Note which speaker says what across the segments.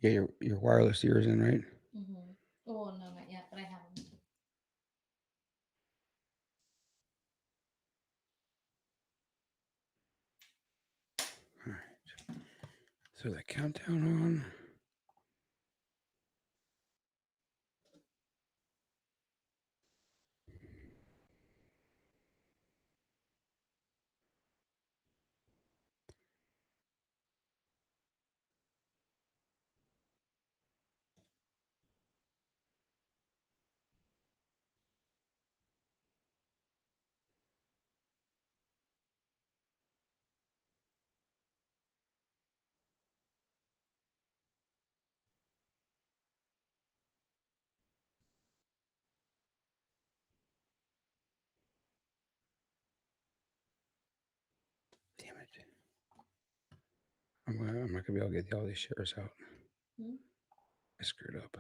Speaker 1: You got your wireless ears in, right?
Speaker 2: Mm-hmm. Oh no, not yet, but I have them.
Speaker 1: All right. So the countdown on. Damn it! I'm not gonna be able to get all these shares out.
Speaker 2: Hmm?
Speaker 1: I screwed up.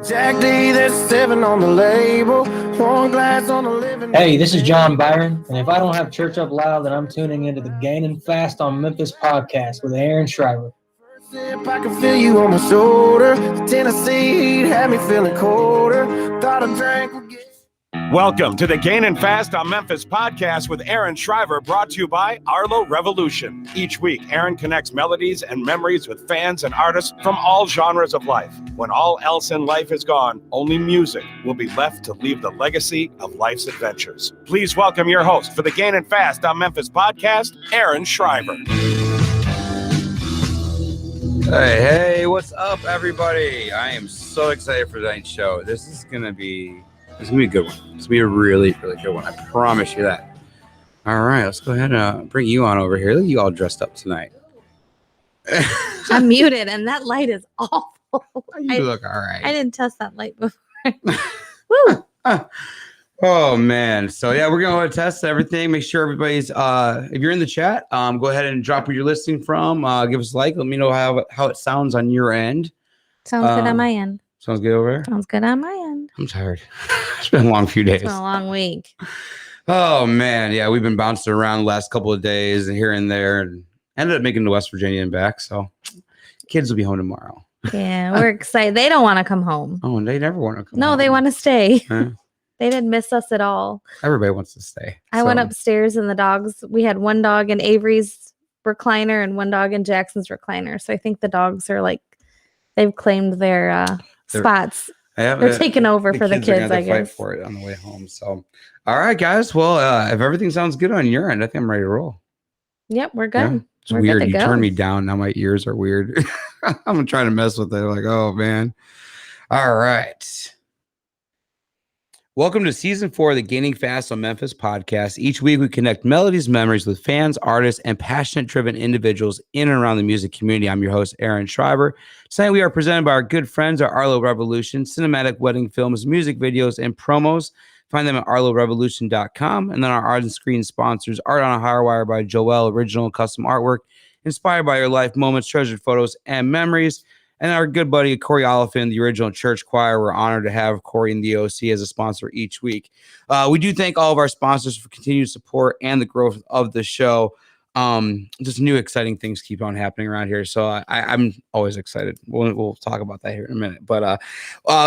Speaker 3: Jack D, there's 7 on the label. One glass on the living.
Speaker 4: Hey, this is John Byron, and if I don't have church up loud, then I'm tuning into the Gainin Fast on Memphis podcast with Aaron Schreiber.
Speaker 3: First sip, I can feel you on my shoulder. The Tennessee heat had me feeling colder. Thought a drink would get.
Speaker 5: Welcome to the Gainin Fast on Memphis podcast with Aaron Schreiber, brought to you by Arlo Revolution. Each week, Aaron connects melodies and memories with fans and artists from all genres of life. When all else in life is gone, only music will be left to leave the legacy of life's adventures. Please welcome your host for the Gainin Fast on Memphis podcast, Aaron Schreiber.
Speaker 1: Hey, what's up, everybody? I am so excited for tonight's show. This is gonna be a good one. It's gonna be a really, really good one. I promise you that. All right, let's go ahead and bring you on over here. Look at you all dressed up tonight.
Speaker 2: I'm muted, and that light is awful.
Speaker 1: You look all right.
Speaker 2: I didn't test that light before. Woo!
Speaker 1: Oh man. So yeah, we're gonna test everything. Make sure everybody's if you're in the chat, go ahead and drop where you're listening from. Give us a like. Let me know how it sounds on your end.
Speaker 2: Sounds good on my end.
Speaker 1: Sounds good over there?
Speaker 2: Sounds good on my end.
Speaker 1: I'm tired. It's been a long few days.
Speaker 2: It's been a long week.
Speaker 1: Oh man, yeah, we've been bouncing around the last couple of days and here and there, and ended up making it to West Virginia and back. So kids will be home tomorrow.
Speaker 2: Yeah, we're excited. They don't want to come home.
Speaker 1: Oh, and they never want to come
Speaker 2: No,
Speaker 1: home.
Speaker 2: they want to stay.
Speaker 1: Huh?
Speaker 2: They didn't miss us at all.
Speaker 1: Everybody wants to stay.
Speaker 2: I went upstairs and the dogs, we had one dog in Avery's recliner and one dog in Jackson's recliner. So I think the dogs are like, they've claimed their spots. They're taking over for the kids, I guess.
Speaker 1: Fight for it on the way home. So, all right, guys. Well, if everything sounds good on your end, I think I'm ready to roll.
Speaker 2: Yep, we're good.
Speaker 1: Yeah. It's
Speaker 2: We're
Speaker 1: weird.
Speaker 2: good to
Speaker 1: You
Speaker 2: go.
Speaker 1: turn me down. Now my ears are weird. I'm trying to mess with it. Like, oh, man. All right. Welcome to season 4 of the Gaining Fast on Memphis podcast. Each week, we connect melodies, memories with fans, artists, and passionate-driven individuals in and around the music community. I'm your host, Aaron Schreiber. Tonight, we are presented by our good friends at Arlo Revolution, cinematic wedding films, music videos, and promos. Find them at arlorevolution.com. And then our on-screen sponsors, Art on a Hirewire by Joel, original custom artwork, inspired by your life moments, treasured photos, and memories. And our good buddy, Corey Oliphant, the original church choir. We're honored to have Corey and the OC as a sponsor each week. We do thank all of our sponsors for continued support and the growth of the show. Just new exciting things keep on happening around here. So I'm always excited. We'll talk about that here in a minute. But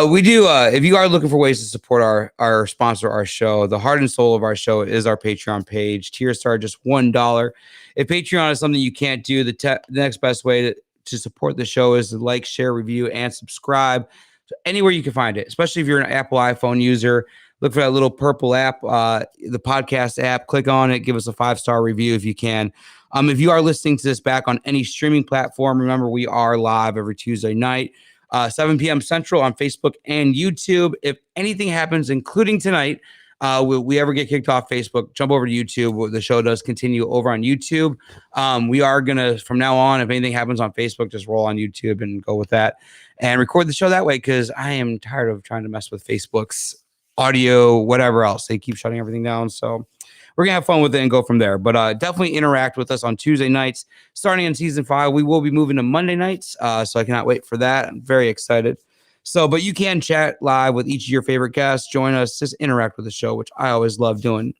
Speaker 1: we do, if you are looking for ways to support our sponsor, our show, the heart and soul of our show is our Patreon page. Tiers start just $1. If Patreon is something you can't do, the next best way to support the show is to like, share, review, and subscribe. So anywhere you can find it, especially if you're an Apple iPhone user, look for that little purple app, the podcast app, click on it, give us a 5-star review if you can. If you are listening to this back on any streaming platform, remember we are live every Tuesday night, 7 p.m. Central on Facebook and YouTube. If anything happens, including tonight, we ever get kicked off Facebook, jump over to YouTube. The show does continue over on YouTube. We are going to, from now on, if anything happens on Facebook, just roll on YouTube and go with that and record the show that way, because I am tired of trying to mess with Facebook's audio, whatever else. They keep shutting everything down. So we're going to have fun with it and go from there. But definitely interact with us on Tuesday nights. Starting in season 5, we will be moving to Monday nights. So I cannot wait for that. I'm very excited. So, but you can chat live with each of your favorite guests. Join us, just interact with the show, which I always love doing.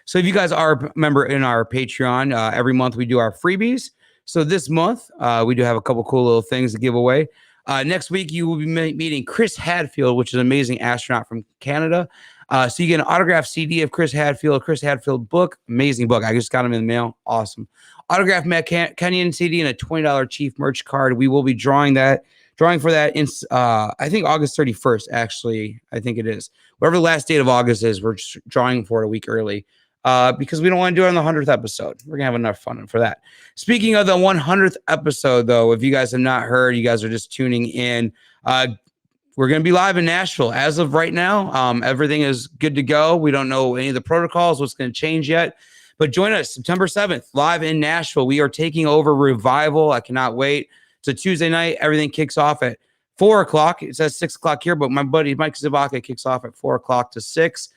Speaker 1: So if you guys are a member in our Patreon, every month we do our freebies. So this month, we do have a couple cool little things to give away. Next week, you will be meeting Chris Hadfield, which is an amazing astronaut from Canada. So you get an autographed CD of Chris Hadfield book, amazing book. I just got him in the mail. Awesome. Autographed Matt Kenyon CD and a $20 Chief merch card. We will be drawing for that in, I think August 31st, actually. I think it is. Whatever the last date of August is, we're just drawing for it a week early because we don't want to do it on the 100th episode. We're going to have enough fun for that. Speaking of the 100th episode, though, if you guys have not heard, you guys are just tuning in. We're going to be live in Nashville. As of right now, everything is good to go. We don't know any of the protocols, what's going to change yet. But join us September 7th, live in Nashville. We are taking over Revival. I cannot wait. It's a Tuesday night. Everything kicks off at 4 o'clock. It says 6 o'clock here, but my buddy Mike Zabaka kicks off at 4 o'clock to 6.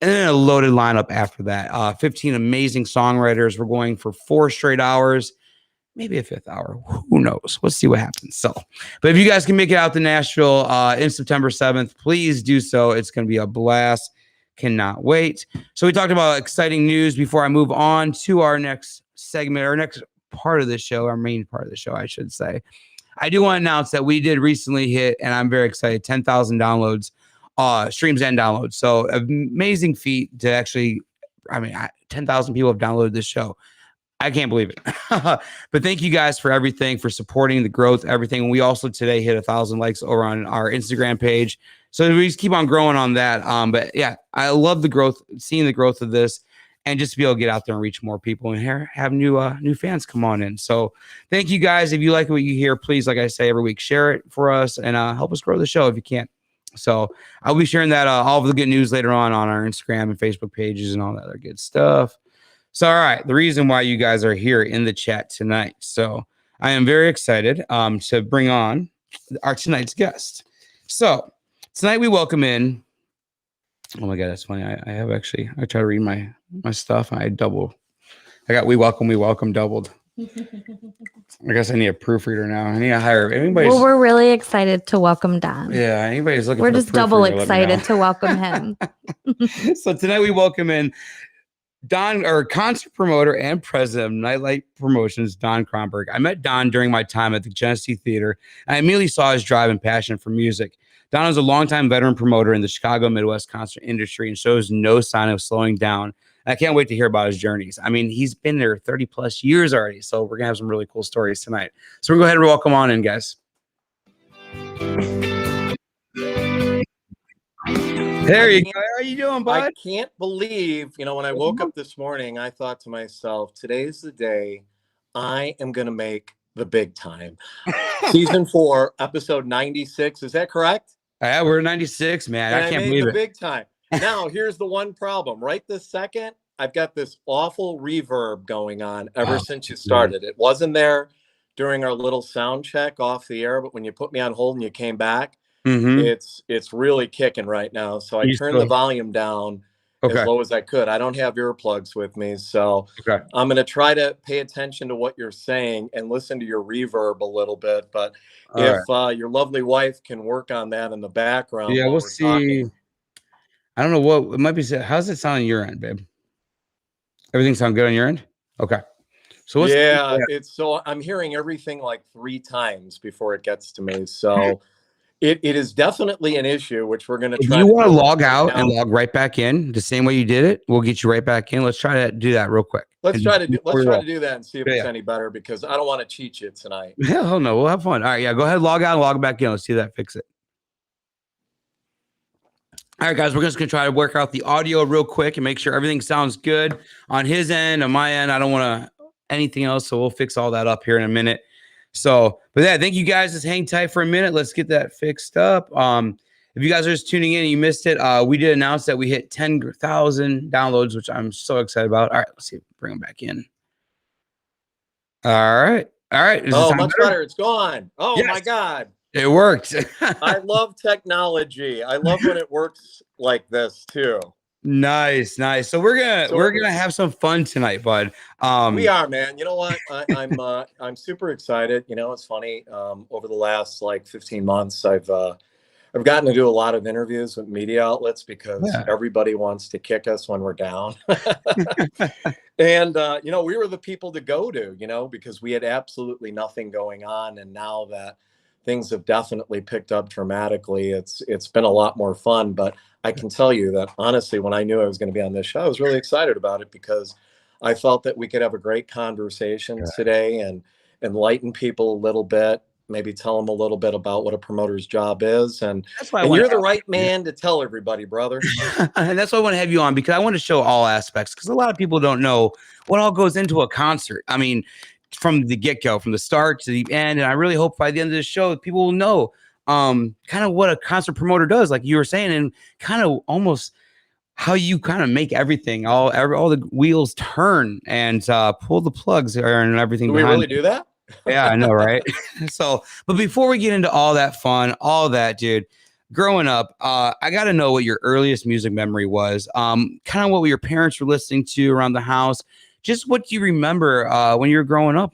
Speaker 1: And then a loaded lineup after that. 15 amazing songwriters. We're going for 4 straight hours. maybe a fifth hour. Who knows? Let's see what happens. So, but if you guys can make it out to Nashville in September 7th, please do so. It's going to be a blast. Cannot wait. So we talked about exciting news before I move on to our next segment, or next part of the show, our main part of the show, I should say. I do want to announce that we did recently hit, and I'm very excited, 10,000 downloads, streams and downloads. So amazing feat to actually, 10,000 people have downloaded this show. I can't believe it. But thank you guys for everything, for supporting the growth, everything. We also today hit 1,000 likes over on our Instagram page. So we just keep on growing on that. But yeah, I love the growth, seeing the growth of this, and just to be able to get out there and reach more people and have new fans come on in. So thank you guys. If you like what you hear, please, like I say every week, share it for us and help us grow the show if you can. So I'll be sharing that all of the good news later on our Instagram and Facebook pages and all that other good stuff. So, all right, the reason why you guys are here in the chat tonight. So I am very excited to bring on our tonight's guest. So tonight we welcome in, oh my God, that's funny. I try to read my stuff. We welcome doubled. I guess I need a proofreader now. I need to hire anybody.
Speaker 2: Well, we're really excited to welcome Don.
Speaker 1: Yeah, anybody's looking
Speaker 2: we're
Speaker 1: for
Speaker 2: just double excited to welcome him.
Speaker 1: So tonight we welcome in Don, or concert promoter and president of Lite Promotions, Don Kronberg. I met Don during my time at the Genesee Theater, and I immediately saw his drive and passion for music. Don is a longtime veteran promoter in the Chicago Midwest concert industry and shows no sign of slowing down. I can't wait to hear about his journeys. I mean, he's been there 30 plus years already, so we're going to have some really cool stories tonight. So we're going to go ahead and welcome on in, guys. There you go. How are you doing, bud?
Speaker 6: I can't believe, when I woke up this morning, I thought to myself, today's the day I am going to make the big time. Season 4, episode 96. Is that correct?
Speaker 1: Yeah, we're 96, man.
Speaker 6: And
Speaker 1: I can't believe it.
Speaker 6: Big time. Now, here's the one problem. Right this second, I've got this awful reverb going on ever since you started. It wasn't there during our little sound check off the air, but when you put me on hold and you came back, it's really kicking right now. So I turned the volume down as low as I could. I don't have earplugs with me, so I'm going to try to pay attention to what you're saying and listen to your reverb a little bit. But if your lovely wife can work on that in the background,
Speaker 1: yeah, we'll see. Talking. I don't know what it might be. How's it sound on your end, babe? Everything sound good on your end? Okay. So
Speaker 6: so I'm hearing everything like 3 times before it gets to me. So it is definitely an issue, which we're going to try.
Speaker 1: If you want to log out and log right back in the same way you did it, we'll get you right back in. Let's try to do that real quick.
Speaker 6: Let's try to do that and see if it's any better, because I don't want to cheat you tonight.
Speaker 1: Hell no, we'll have fun. All right, yeah, go ahead, log out and log back in. Let's see that fix it. All right, guys, we're just going to try to work out the audio real quick and make sure everything sounds good on his end, on my end. I don't want anything else, so we'll fix all that up here in a minute. So, but yeah, thank you guys. Just hang tight for a minute. Let's get that fixed up. If you guys are just tuning in and you missed it, we did announce that we hit 10,000 downloads, which I'm so excited about. All right, let's see. Bring them back in. All right.
Speaker 6: Oh, much better. It's gone. Oh, yes. My God.
Speaker 1: It worked.
Speaker 6: I love technology. I love when it works like this too.
Speaker 1: Nice. So we're gonna have some fun tonight, bud.
Speaker 6: We are, man. You know what? I'm super excited. It's funny. Over the last 15 months, I've gotten to do a lot of interviews with media outlets because everybody wants to kick us when we're down. And we were the people to go to, because we had absolutely nothing going on, and now that things have definitely picked up dramatically, it's been a lot more fun. But I can tell you that honestly, when I knew I was going to be on this show, I was really excited about it because I felt that we could have a great conversation today and enlighten people a little bit, maybe tell them a little bit about what a promoter's job is. And you're the right man to tell everybody, brother.
Speaker 1: And that's why I want to have you on, because I want to show all aspects, because a lot of people don't know what all goes into a concert. I mean, from the get-go, from the start to the end. And I really hope by the end of the show, people will know kind of what a concert promoter does, like you were saying, and kind of almost how you kind of make everything, all the wheels turn and pull the plugs and everything.
Speaker 6: Do we really do that?
Speaker 1: Yeah, I know, right? So, but before we get into all that fun, all that, dude, growing up, I got to know what your earliest music memory was, kind of what your parents were listening to around the house. Just what do you remember when you were growing up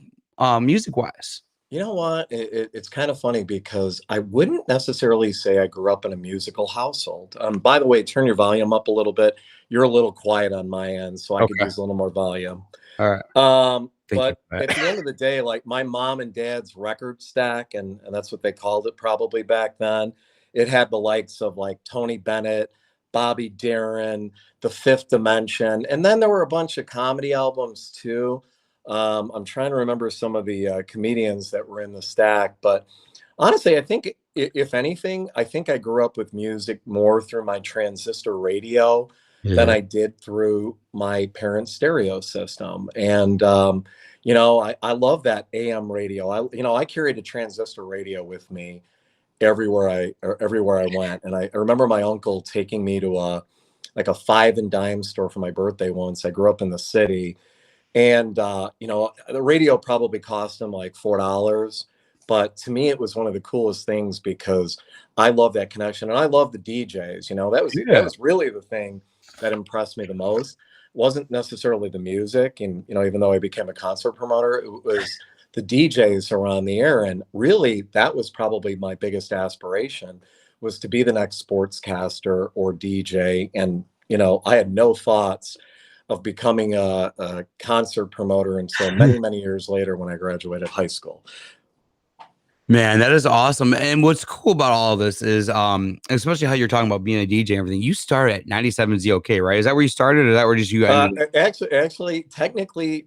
Speaker 1: music wise?
Speaker 6: You know what? It's kind of funny because I wouldn't necessarily say I grew up in a musical household. By the way, turn your volume up a little bit. You're a little quiet on my end, so I could use a little more volume.
Speaker 1: All right.
Speaker 6: But at the end of the day, like my mom and dad's record stack, and that's what they called it probably back then, it had the likes of like Tony Bennett, Bobby Darin, The Fifth Dimension, and then there were a bunch of comedy albums too. I'm trying to remember some of the comedians that were in the stack, but honestly, I think if anything, I think I grew up with music more through my transistor radio than I did through my parents' stereo system. And, you know, I love that AM radio. I carried a transistor radio with me everywhere I went. And I remember my uncle taking me to a five and dime store for my birthday once. I grew up in the city. And, you know, the radio probably cost him like $4. But to me, it was one of the coolest things because I love that connection. And I love the DJs. You know, that was really the thing that impressed me the most. It wasn't necessarily the music. And, you know, even though I became a concert promoter, it was the DJs who were on the air. And really, that was probably my biggest aspiration, was to be the next sportscaster or DJ. And, you know, I had no thoughts of becoming a concert promoter until many, many years later when I graduated high school.
Speaker 1: Man, that is awesome. And what's cool about all of this is, especially how you're talking about being a DJ and everything, you started at 97 ZOK, right? Is that where you started, or is that where just you
Speaker 6: actually, technically,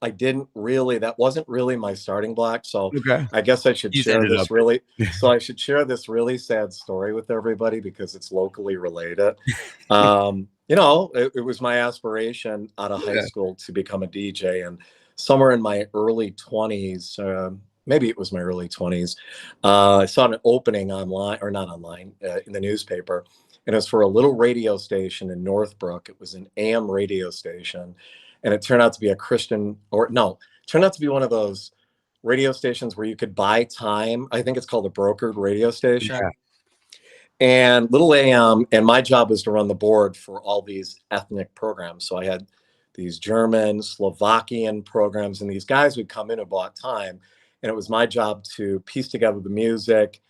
Speaker 6: I didn't really, that wasn't really my starting block. So I guess I should share this really, so I should share this really sad story with everybody because it's locally related. You know, it was my aspiration out of high school to become a DJ, and somewhere in my early 20s, maybe it was my early 20s, I saw an opening online, or not online, in the newspaper, and it was for a little radio station in Northbrook. It was an AM radio station, and it turned out to be turned out to be one of those radio stations where you could buy time. I think it's called a brokered radio station. Yeah. And little AM, and my job was to run the board for all these ethnic programs. So I had these German, Slovakian programs, and these guys would come in and bought time. And it was my job to piece together the music,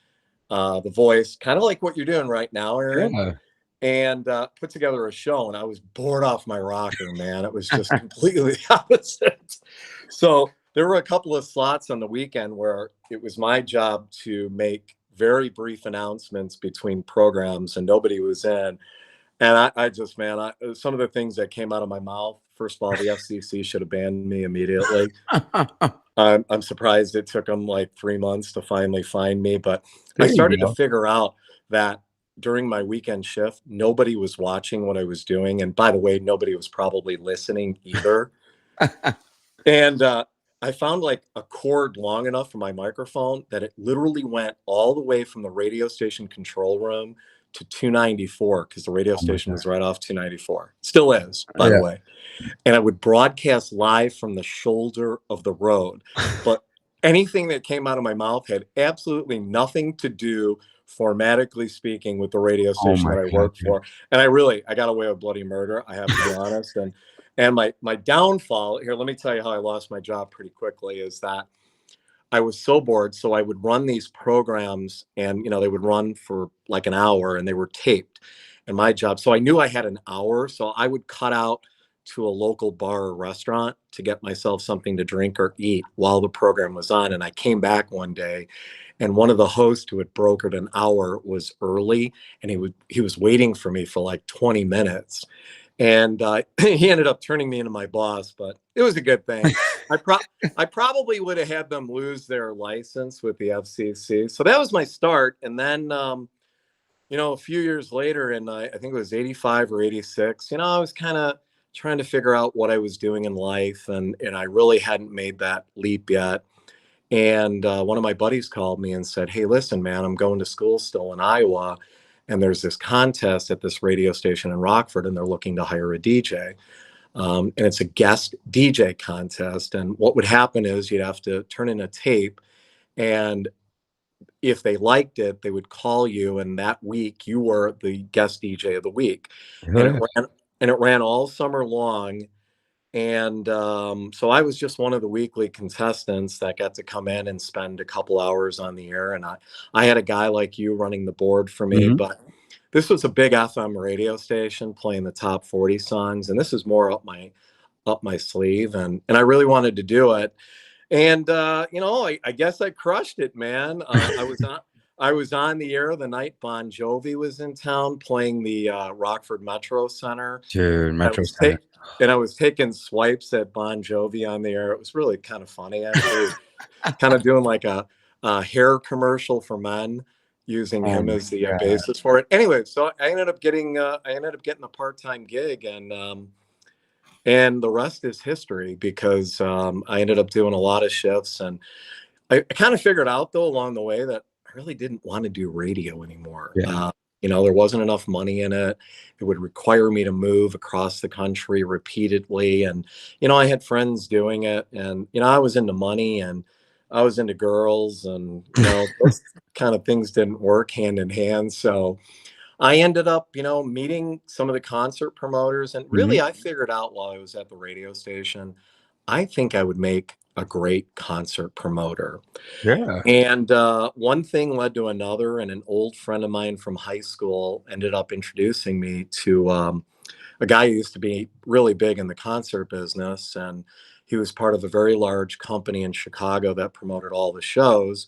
Speaker 6: the voice, kind of like what you're doing right now, Aaron, and put together a show. And I was bored off my rocker, man. It was just completely opposite. So there were a couple of slots on the weekend where it was my job to make very brief announcements between programs, and nobody was in. And I just, man, some of the things that came out of my mouth, first of all, the FCC should have banned me immediately. I'm surprised it took them like 3 months to finally find me. But I started to figure out that during my weekend shift, nobody was watching what I was doing. And by the way, nobody was probably listening either. And I found like a cord long enough for my microphone that it literally went all the way from the radio station control room to 294, because the radio station was right off 294. Still is, by the way. And I would broadcast live from the shoulder of the road. But anything that came out of my mouth had absolutely nothing to do, formatically speaking, with the radio station that I worked for. And I got away with bloody murder, I have to be honest. And my downfall here, let me tell you how I lost my job pretty quickly, is that I was so bored. So I would run these programs, and, you know, they would run for like an hour, and they were taped. And my job, so I knew I had an hour. So I would cut out to a local bar or restaurant to get myself something to drink or eat while the program was on. And I came back one day, and one of the hosts who had brokered an hour was early, and he was waiting for me for like 20 minutes. And he ended up turning me into my boss, but it was a good thing. I probably would have had them lose their license with the FCC. So that was my start. And then, you know, a few years later, and I think it was 85 or 86, you know, I was kind of trying to figure out what I was doing in life. And I really hadn't made that leap yet. And one of my buddies called me and said, "Hey, listen, man, I'm going to school still in Iowa. And there's this contest at this radio station in Rockford, and they're looking to hire a DJ. And it's a guest DJ contest. And what would happen is you'd have to turn in a tape, and if they liked it, they would call you, and that week you were the guest DJ of the week." And it ran all summer long. And so I was just one of the weekly contestants that got to come in and spend a couple hours on the air. And I had a guy like you running the board for me, but this was a big FM radio station playing the top 40 songs. And this is more up my sleeve. And I really wanted to do it. And, I guess I crushed it, man. I was on the air the night Bon Jovi was in town playing the Rockford Metro Center.
Speaker 1: Dude, Metro Center.
Speaker 6: And I was taking swipes at Bon Jovi on the air. It was really kind of funny, actually. Kind of doing like a hair commercial for men, using him as the basis for it. Anyway, so I ended up getting a part-time gig, and the rest is history, because I ended up doing a lot of shifts, and I kind of figured out, though, along the way, that I really didn't want to do radio anymore. There wasn't enough money in it. It would require me to move across the country repeatedly. And, I had friends doing it, and, I was into money, and I was into girls, and, those kind of things didn't work hand in hand. So I ended up, meeting some of the concert promoters, and really I figured out while I was at the radio station, I think I would make a great concert promoter.
Speaker 1: Yeah.
Speaker 6: And one thing led to another, and an old friend of mine from high school ended up introducing me to a guy who used to be really big in the concert business, and he was part of a very large company in Chicago that promoted all the shows,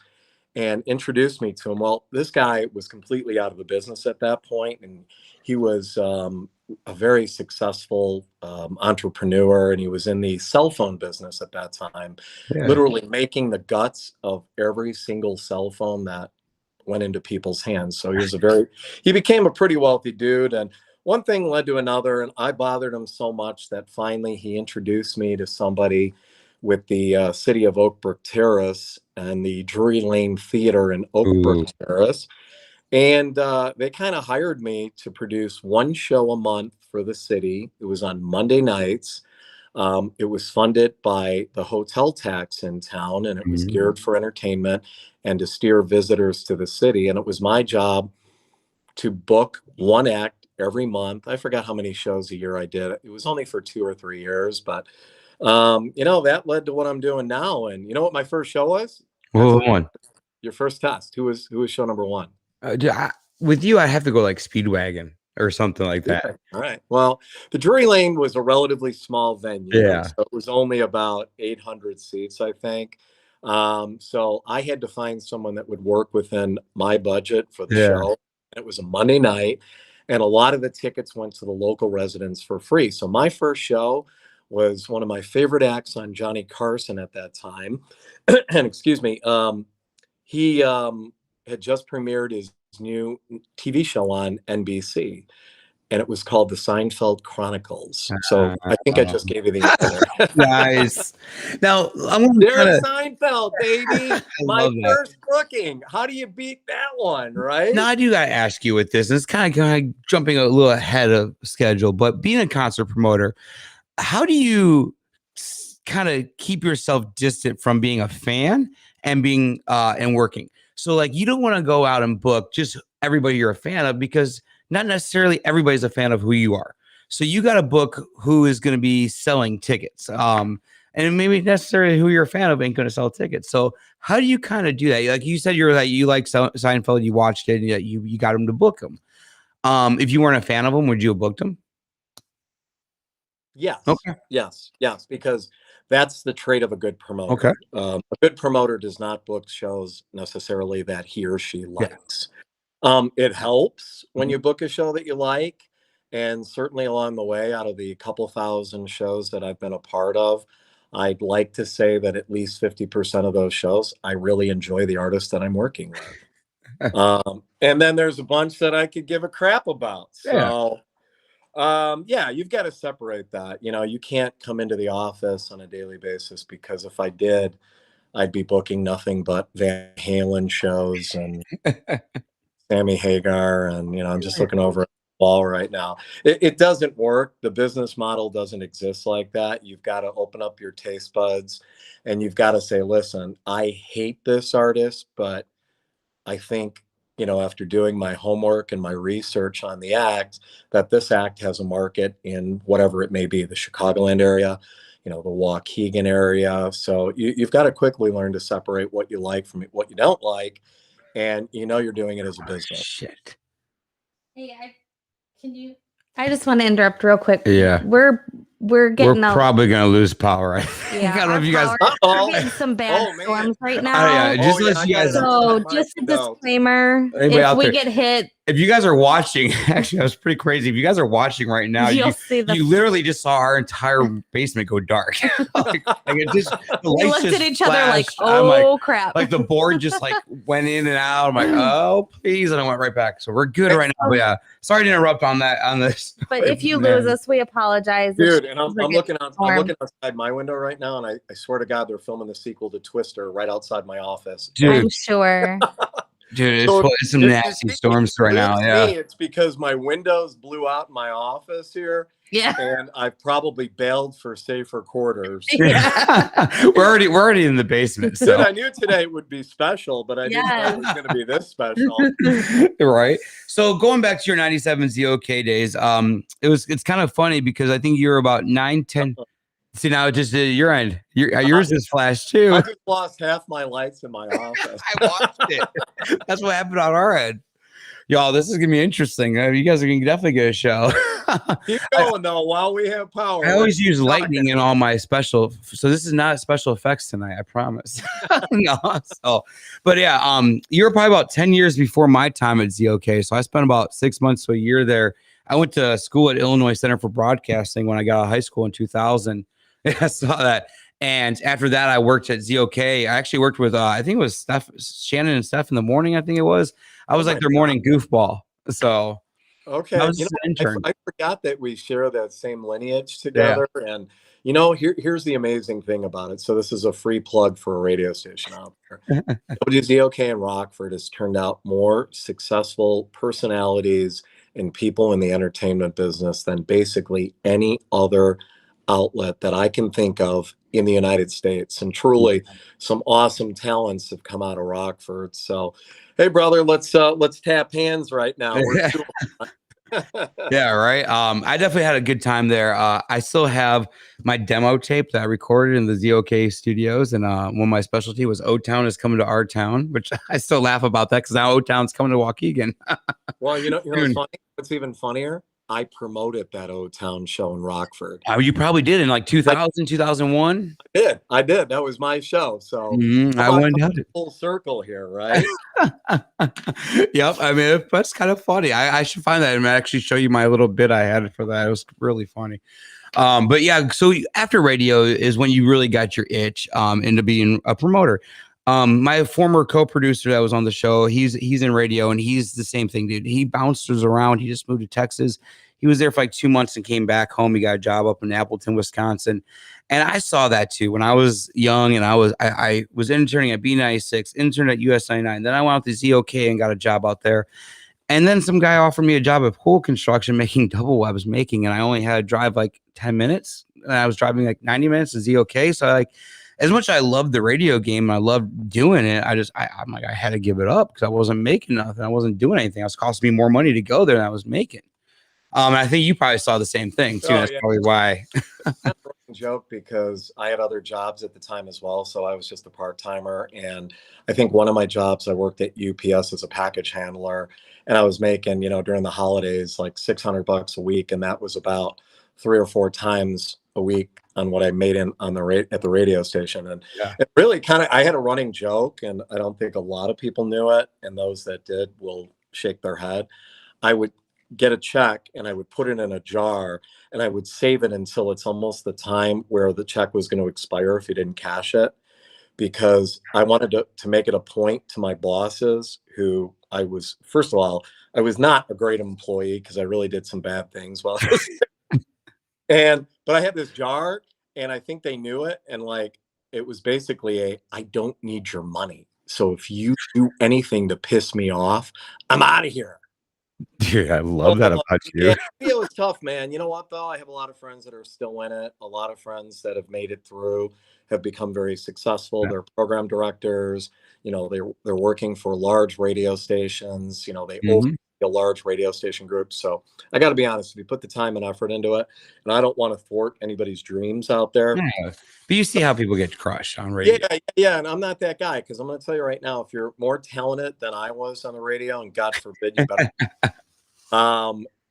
Speaker 6: and introduced me to him. Well, this guy was completely out of the business at that point, and he was a very successful entrepreneur, and he was in the cell phone business at that time, literally making the guts of every single cell phone that went into people's hands. So he became a pretty wealthy dude, and one thing led to another, and I bothered him so much that finally he introduced me to somebody with the city of Oak Brook Terrace and the Drury Lane Theater in Oak Brook Terrace. And they kind of hired me to produce one show a month for the city. It was on Monday nights. It was funded by the hotel tax in town, and it was geared for entertainment and to steer visitors to the city. And it was my job to book one act every month. I forgot how many shows a year I did. It was only for 2 or 3 years, but that led to what I'm doing now. And you know what my first show was?
Speaker 1: One.
Speaker 6: Your first test. Who was show number one?
Speaker 1: With you, I have to go like Speedwagon or something like that.
Speaker 6: Yeah. All right. Well, the Drury Lane was a relatively small venue.
Speaker 1: Yeah.
Speaker 6: So it was only about 800 seats, I think. So I had to find someone that would work within my budget for the show. It was a Monday night, and a lot of the tickets went to the local residents for free. So my first show was one of my favorite acts on Johnny Carson at that time. And excuse me, he had just premiered his new TV show on NBC, and it was called The Seinfeld Chronicles. So I think I just gave you the answer.
Speaker 1: Nice. Now,
Speaker 6: There's Seinfeld, baby. My first booking. How do you beat that one, right?
Speaker 1: Now, I do got to ask you with this, and it's kind of jumping a little ahead of schedule, but being a concert promoter, how do you kind of keep yourself distant from being a fan and being and working? So like, you don't want to go out and book just everybody you're a fan of, because not necessarily everybody's a fan of who you are. So you got to book who is going to be selling tickets. And maybe necessarily who you're a fan of ain't going to sell tickets. So how do you kind of do that? Like you said, you like Seinfeld, you watched it, and you got him to book him. If you weren't a fan of him, would you have booked him?
Speaker 6: Yes.
Speaker 1: Okay.
Speaker 6: Yes. Because that's the trait of a good promoter.
Speaker 1: Okay.
Speaker 6: A good promoter does not book shows necessarily that he or she likes. It helps when you book a show that you like. And certainly along the way, out of the couple thousand shows that I've been a part of, I'd like to say that at least 50% of those shows, I really enjoy the artist that I'm working with. And then there's a bunch that I could give a crap about. So you've got to separate that. You can't come into the office on a daily basis, because if I did, I'd be booking nothing but Van Halen shows and Sammy Hagar. And, I'm just looking over at the wall right now. It doesn't work. The business model doesn't exist like that. You've got to open up your taste buds, and you've got to say, listen, I hate this artist, but I think, after doing my homework and my research on the act, that this act has a market in whatever it may be, the Chicagoland area, the Waukegan area. So you've got to quickly learn to separate what you like from what you don't like. And you're doing it as a business.
Speaker 1: Shit.
Speaker 2: Hey, I just want to interrupt real quick.
Speaker 1: Yeah.
Speaker 2: We're
Speaker 1: probably gonna lose power. I think.
Speaker 2: Yeah,
Speaker 1: I don't know if you guys.
Speaker 2: We're getting some bad storms right now.
Speaker 6: So
Speaker 2: just a disclaimer: if we get hit,
Speaker 1: if you guys are watching, actually, that was pretty crazy. If you guys are watching right now, you literally just saw our entire basement go dark. like it just, the
Speaker 2: we
Speaker 1: lights
Speaker 2: looked
Speaker 1: just
Speaker 2: at each other like,
Speaker 1: flashed.
Speaker 2: oh crap!
Speaker 1: Like the board just like went in and out. I'm like, oh please, and I went right back. So we're good right now. But yeah, sorry to interrupt on this.
Speaker 2: But if you lose us, we apologize,
Speaker 6: dude. And I'm looking outside my window right now, and I swear to God, they're filming the sequel to Twister right outside my office.
Speaker 1: Dude.
Speaker 2: I'm sure.
Speaker 1: Dude, it's some nasty storms right now. Yeah,
Speaker 6: it's because my windows blew out in my office here.
Speaker 2: Yeah,
Speaker 6: and I've probably bailed for safer quarters.
Speaker 1: Yeah. we're already in the basement. So
Speaker 6: dude, I knew today would be special, but I didn't know it was going to be this special.
Speaker 1: Right. So going back to your 97 ZOK days, it's kind of funny because I think you're about 9-10. See, now just your end. Yours just flashed too.
Speaker 6: I just lost half my lights in my office.
Speaker 1: I watched it. That's what happened on our end. Y'all, this is gonna be interesting. You guys are gonna definitely get a show.
Speaker 6: Keep going though while we have power.
Speaker 1: I always use lightning in all my special. So this is not special effects tonight, I promise. No. So, but yeah, you were probably about 10 years before my time at ZOK. So I spent about 6 months to a year there. I went to school at Illinois Center for Broadcasting when I got out of high school in 2000. I saw that. And after that, I worked at ZOK. I actually worked with, I think it was Shannon and Steph in the morning. I think it was. I was like their morning goofball. So,
Speaker 6: okay.
Speaker 1: I was an intern.
Speaker 6: I forgot that we share that same lineage together. Yeah. And, here's the amazing thing about it. So this is a free plug for a radio station out there. WZOK in Rockford has turned out more successful personalities and people in the entertainment business than basically any other outlet that I can think of in the United States. And truly some awesome talents have come out of Rockford. So, hey brother, let's tap hands right now.
Speaker 1: Yeah, right. I definitely had a good time there. I still have my demo tape that I recorded in the ZOK studios, and one of my specialty was O-Town is coming to our town, which I still laugh about that because now O-Town's coming to Waukegan.
Speaker 6: Well, what's funny? What's even funnier? I promoted that O-Town show in Rockford.
Speaker 1: Oh, you probably did in like 2000, 2001?
Speaker 6: I did. That was my show. So
Speaker 1: I went down
Speaker 6: full circle here, right?
Speaker 1: Yep. I mean, that's kind of funny. I should find that and actually show you my little bit I had for that. It was really funny. But yeah, so after radio is when you really got your itch into being a promoter. My former co-producer that was on the show, he's in radio and he's the same thing, dude. He bounces around. He just moved to Texas. He was there for like 2 months and came back home. He got a job up in Appleton, Wisconsin. And I saw that too when I was young, and I was interning at B96, interned at US 99. Then I went out to ZOK and got a job out there. And then some guy offered me a job at pool construction, making double what I was making. And I only had to drive like 10 minutes. And I was driving like 90 minutes to ZOK. So as much as I loved the radio game and I loved doing it, I'm like, I had to give it up because I wasn't making nothing. I wasn't doing anything. It was costing me more money to go there than I was making. And I think you probably saw the same thing too. That's probably why.
Speaker 6: Joke because I had other jobs at the time as well. So I was just a part-timer. And I think one of my jobs, I worked at UPS as a package handler, and I was making, during the holidays, like $600 a week. And that was about 3 or 4 times a week on what I made at the radio station. And it really I had a running joke, and I don't think a lot of people knew it. And those that did will shake their head. I would get a check and I would put it in a jar and I would save it until it's almost the time where the check was going to expire if you didn't cash it, because I wanted to make it a point to my bosses, who first of all, I was not a great employee because I really did some bad things while I was but I had this jar, and I think they knew it. And it was basically I don't need your money. So if you do anything to piss me off, I'm out of here.
Speaker 1: Dude, I love that about you.
Speaker 6: Yeah, it was tough, man. You know what, though? I have a lot of friends that are still in it. A lot of friends that have made it through, have become very successful. They're program directors. They're working for large radio stations. They oversee a large radio station group. So I got to be honest, if you put the time and effort into it, and I don't want to thwart anybody's dreams out there.
Speaker 1: Yeah. But you see how people get crushed on radio.
Speaker 6: Yeah. And I'm not that guy, because I'm going to tell you right now, if you're more talented than I was on the radio, and God forbid you better,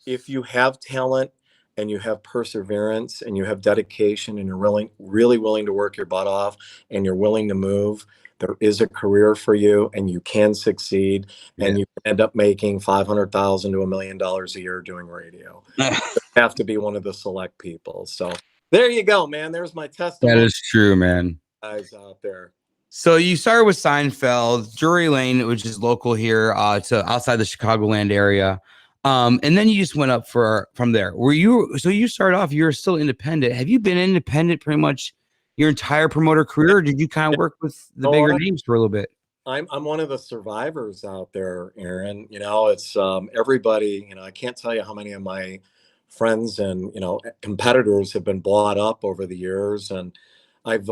Speaker 6: if you have talent and you have perseverance and you have dedication and you're really willing to work your butt off and you're willing to move, there is a career for you and you can succeed, and you end up making $500,000 to $1 million a year doing radio. You have to be one of the select people. So there you go, man. There's my testimony.
Speaker 1: That is true, man.
Speaker 6: Guys out there.
Speaker 1: So you started with Seinfeld, Drury Lane, which is local here to outside the Chicagoland area. And then you just went up from there. So you started off, you were still independent. Have you been independent pretty much your entire promoter career, or did you kind of work with the bigger names for a little bit?
Speaker 6: I'm one of the survivors out there, Aaron. It's everybody, I can't tell you how many of my friends and, competitors have been bought up over the years. And I've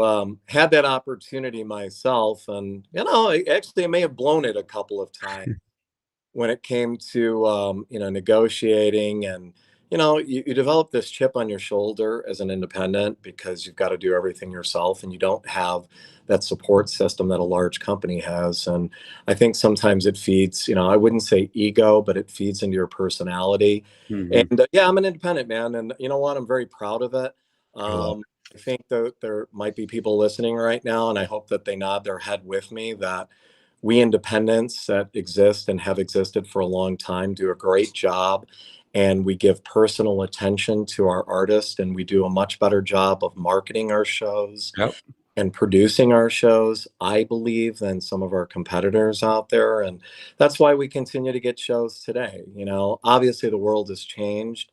Speaker 6: had that opportunity myself. And, actually I may have blown it a couple of times when it came to, negotiating. And, you develop this chip on your shoulder as an independent because you've got to do everything yourself, and you don't have that support system that a large company has. And I think sometimes it feeds, I wouldn't say ego, but it feeds into your personality. And I'm an independent, man. And you know what? I'm very proud of it. I think that there might be people listening right now, and I hope that they nod their head with me, that we independents that exist and have existed for a long time do a great job. And we give personal attention to our artists, and we do a much better job of marketing our shows and producing our shows, I believe, than some of our competitors out there. And that's why we continue to get shows today. Obviously the world has changed.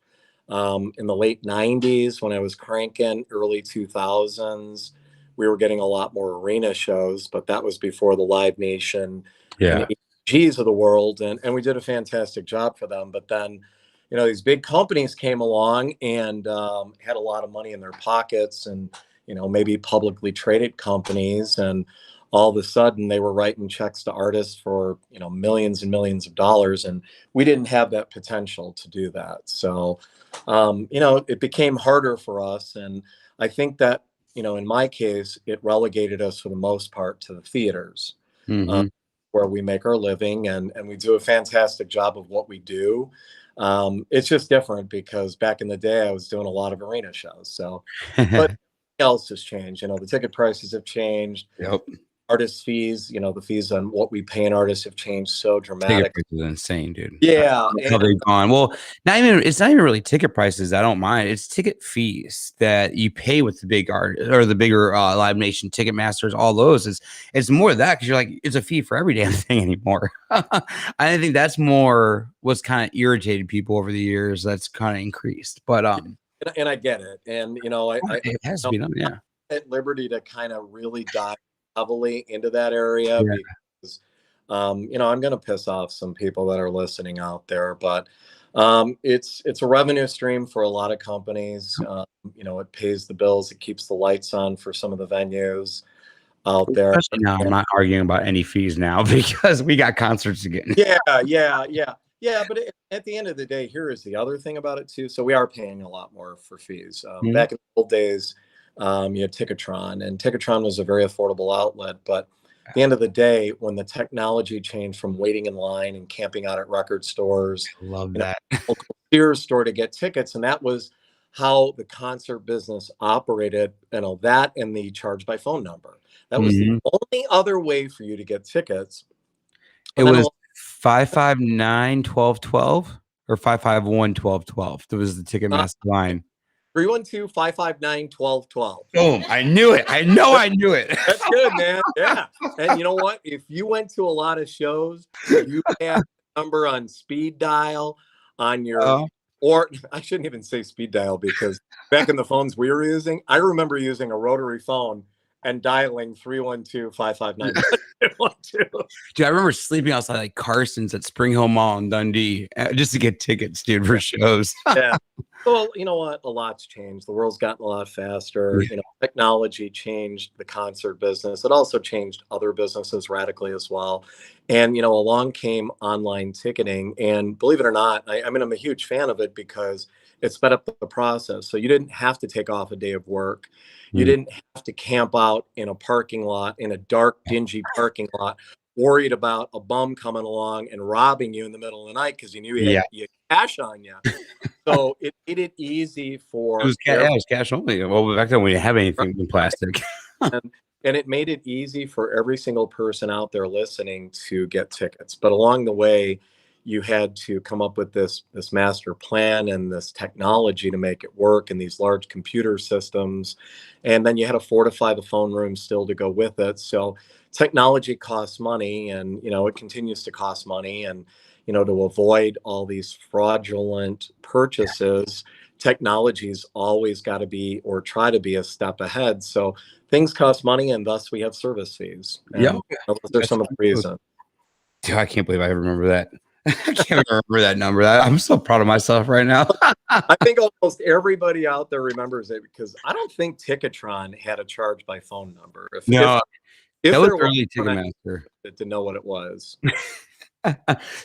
Speaker 6: In the late 90s, when I was cranking, early 2000s, we were getting a lot more arena shows, but that was before the Live Nation and the EGs of the world. And we did a fantastic job for them. But then, these big companies came along and had a lot of money in their pockets, and, maybe publicly traded companies. And all of a sudden they were writing checks to artists for, millions and millions of dollars. And we didn't have that potential to do that. So, it became harder for us. And I think that, in my case, it relegated us for the most part to the theaters, where we make our living, and we do a fantastic job of what we do. It's just different because back in the day I was doing a lot of arena shows. So, but else has changed. The ticket prices have changed. Artist fees, the fees on what we pay an artist have changed so dramatically.
Speaker 1: Ticket prices are insane, dude.
Speaker 6: Yeah.
Speaker 1: How they've gone. Well, it's not even really ticket prices. I don't mind. It's ticket fees that you pay with the big art or the bigger Live Nation, Ticketmasters, all those. It's more of that, because you're like, it's a fee for every damn thing anymore. I think that's more what's kind of irritated people over the years. That's kind of increased. But
Speaker 6: and I get it. And
Speaker 1: it has to be done, yeah.
Speaker 6: At liberty to kind of really dive heavily into that area, because I'm going to piss off some people that are listening out there, but it's a revenue stream for a lot of companies. It pays the bills, it keeps the lights on for some of the venues out there.
Speaker 1: Especially now, I'm not arguing about any fees now because we got concerts again.
Speaker 6: Yeah, but at the end of the day, here is the other thing about it too. So we are paying a lot more for fees. Back in the old days, you had Ticketron, and Ticketron was a very affordable outlet. But at the end of the day, when the technology changed from waiting in line and camping out at record stores,
Speaker 1: Love that.
Speaker 6: Local Sears store to get tickets, and that was how the concert business operated. That and the charge by phone number. That was the only other way for you to get tickets.
Speaker 1: It was 559-1212 or 551-1212. That was the Ticketmaster line.
Speaker 6: 312-559-1212.
Speaker 1: Boom. I knew it. I knew it.
Speaker 6: That's good, man. Yeah. And you know what? If you went to a lot of shows, you had a number on speed dial on your, or I shouldn't even say speed dial, because back in the phones we were using, I remember using a rotary phone, and dialing 312-559.
Speaker 1: Dude, I remember sleeping outside like Carson's at Spring Hill Mall in Dundee just to get tickets, dude, for shows.
Speaker 6: Yeah. Well, you know what? A lot's changed. The world's gotten a lot faster.
Speaker 1: Yeah.
Speaker 6: You know, technology changed the concert business. It also changed other businesses radically as well. And, you know, along came online ticketing. And believe it or not, I mean, I'm a huge fan of it because it sped up the process. So you didn't have to take off a day of work. You didn't have to camp out in a parking lot, in a dark, dingy parking lot, worried about a bum coming along and robbing you in the middle of the night because you knew you had cash on you. So it made it easy for
Speaker 1: it was cash only. Well, back then we didn't have anything in plastic.
Speaker 6: and it made it easy for every single person out there listening to get tickets. But along the way, you had to come up with this master plan and this technology to make it work, and these large computer systems. And then you had to fortify the phone room still to go with it. So technology costs money, and you know it continues to cost money. And you know, to avoid all these fraudulent purchases, technology's always got to be or try to be a step ahead. So things cost money, and thus we have service fees. And those are some of the reasons.
Speaker 1: Dude, I can't believe I remember that. I can't remember that number. I'm so proud of myself right now.
Speaker 6: I think almost everybody out there remembers it because I don't think Ticketron had a charge by phone number. If
Speaker 1: that was
Speaker 6: there
Speaker 1: early Ticketmaster
Speaker 6: to know what it was.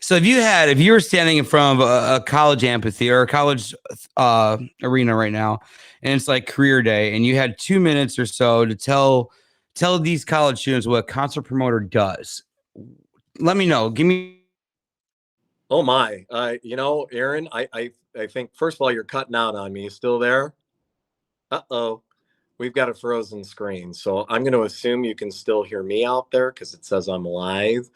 Speaker 1: So if you were standing in front of a college amphitheater or a college arena right now, and it's like career day, and you had 2 minutes or so to tell these college students what a concert promoter does, let me know. Give me.
Speaker 6: Oh my, you know, Aaron, I think first of all you're cutting out on me. You still there? Uh-oh. We've got a frozen screen. So I'm going to assume you can still hear me out there because it says I'm live.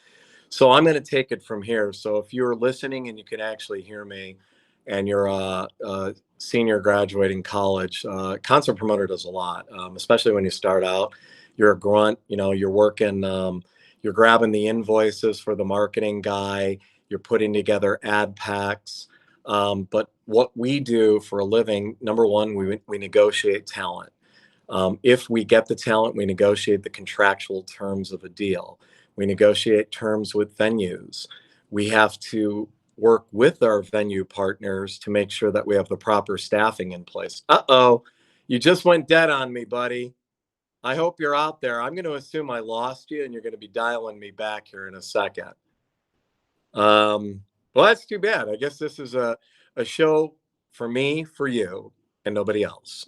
Speaker 6: So I'm going to take it from here. So if you're listening and you can actually hear me and you're a senior graduating college, concert promoter does a lot, especially when you start out. You're a grunt, you know, you're working, you're grabbing the invoices for the marketing guy, you're putting together ad packs. But what we do for a living, number one, we negotiate talent. If we get the talent, we negotiate the contractual terms of a deal. We negotiate terms with venues. We have to work with our venue partners to make sure that we have the proper staffing in place. Uh-oh, you just went dead on me, buddy. I hope you're out there. I'm going to assume I lost you and you're going to be dialing me back here in a second. Well, that's too bad. I guess this is a show for me, for you, and nobody else.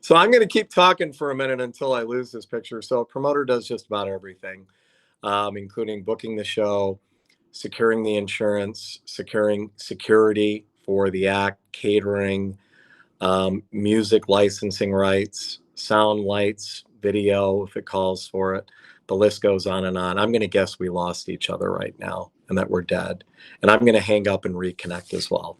Speaker 6: So I'm going to keep talking for a minute until I lose this picture. So a promoter does just about everything, including booking the show, securing the insurance, securing security for the act, catering, music licensing rights, sound, lights, video, if it calls for it. The list goes on and on. I'm going to guess we lost each other right now and that we're dead. And I'm going to hang up and reconnect as well.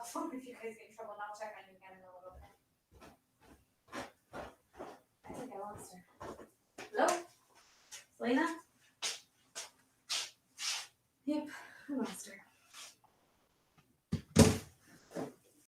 Speaker 2: was wondering if you guys get in trouble. And I'll check on you again in a little bit. I think I lost her. Hello? Selena?